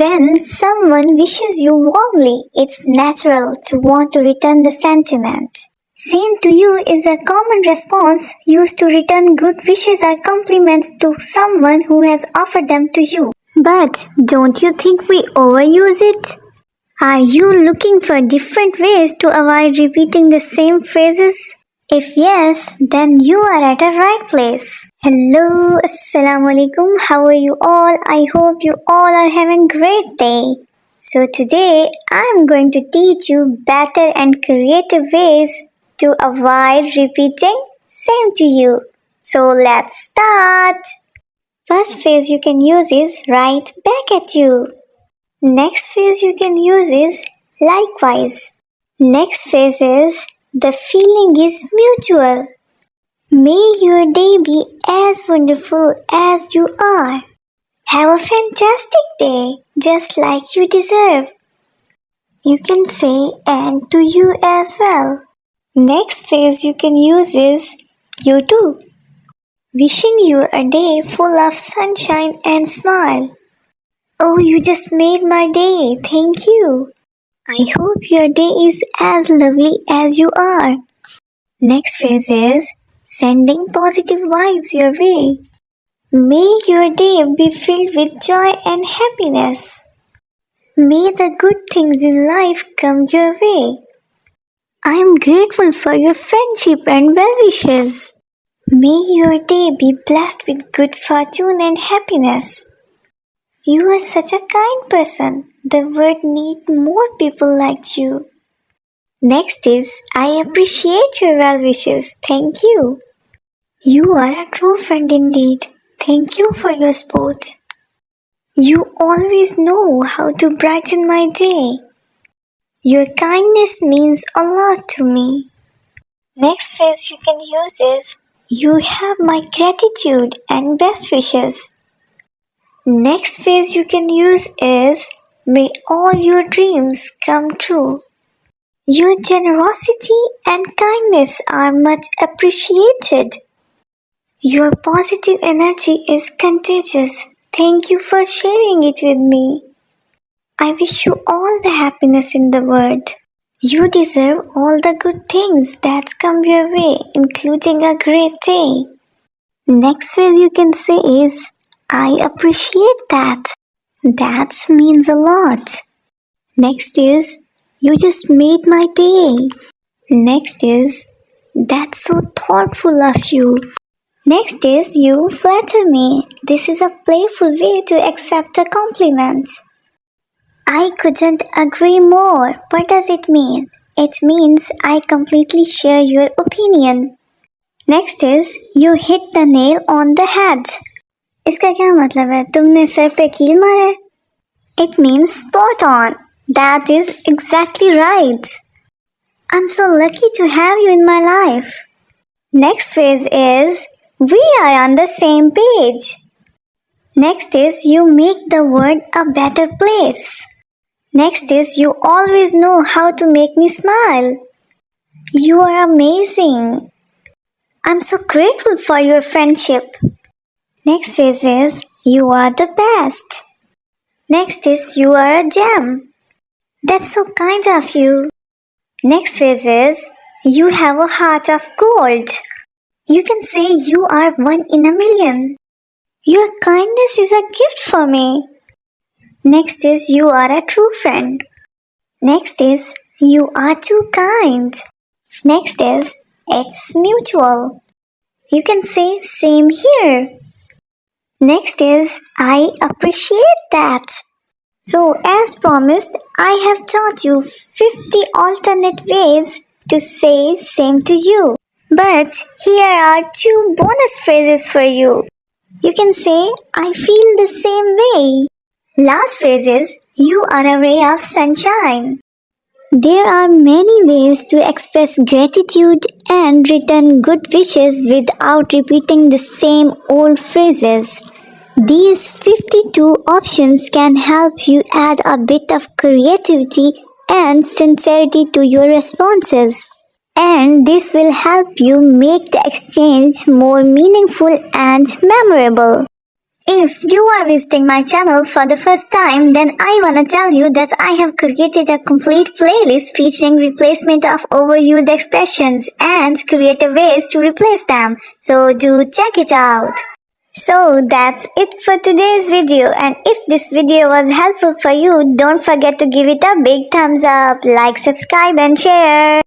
When someone wishes you warmly, it's natural to want to return the sentiment. Same to you is a common response used to return good wishes or compliments to someone who has offered them to you. But don't you think we overuse it? Are you looking for different ways to avoid repeating the same phrases? If yes, then you are at a right place. Hello, Assalamu alaikum. How are you all? I hope you all are having a great day. So today I'm going to teach you better and creative ways to avoid repeating same to you. So let's start. First phrase you can use is right back at you. Next phrase you can use is likewise. Next phrase is the feeling is mutual. May your day be as wonderful as you are. Have a fantastic day, just like you deserve. You can say and to you as well. Next phrase you can use is you too. Wishing you a day full of sunshine and smile. Oh, you just made my day. Thank you. I hope your day is as lovely as you are. Next phrase is sending positive vibes your way. May your day be filled with joy and happiness. May the good things in life come your way. I am grateful for your friendship and well wishes. May your day be blessed with good fortune and happiness. You are such a kind person. The world needs more people like you. Next is, I appreciate your well wishes. Thank you. You are a true friend indeed. Thank you for your support. You always know how to brighten my day. Your kindness means a lot to me. Next phrase you can use is, you have my gratitude and best wishes. Next phrase you can use is, may all your dreams come true. Your generosity and kindness are much appreciated. Your positive energy is contagious. Thank you for sharing it with me. I wish you all the happiness in the world. You deserve all the good things that come your way, including a great day. Next phrase you can say is, I appreciate that. That means a lot. Next is, you just made my day. Next is, that's so thoughtful of you. Next is, you flatter me. This is a playful way to accept a compliment. I couldn't agree more. What does it mean? It means I completely share your opinion. Next is, you hit the nail on the head. इसका क्या मतलब है? तुमने sir पे कील मारा है? It means spot on. That is exactly right. I'm so lucky to have you in my life. Next phrase is, we are on the same page. Next is, you make the world a better place. Next is, you always know how to make me smile. You are amazing. I'm so grateful for your friendship. Next phrase is, you are the best. Next is, you are a gem. That's so kind of you. Next phrase is, you have a heart of gold. You can say you are one in a million. Your kindness is a gift for me. Next is, you are a true friend. Next is, you are too kind. Next is, it's mutual. You can say same here. Next is, I appreciate that. So as promised, I have taught you 50 alternate ways to say same to you. But here are 2 bonus phrases for you. You can say, I feel the same way. Last phrase is, you are a ray of sunshine. There are many ways to express gratitude and return good wishes without repeating the same old phrases. These 52 options can help you add a bit of creativity and sincerity to your responses. And this will help you make the exchange more meaningful and memorable. If you are visiting my channel for the first time, then I wanna tell you that I have created a complete playlist featuring replacement of overused expressions and creative ways to replace them. So do check it out. So that's it for today's video, and if this video was helpful for you, don't forget to give it a big thumbs up, like, subscribe and share.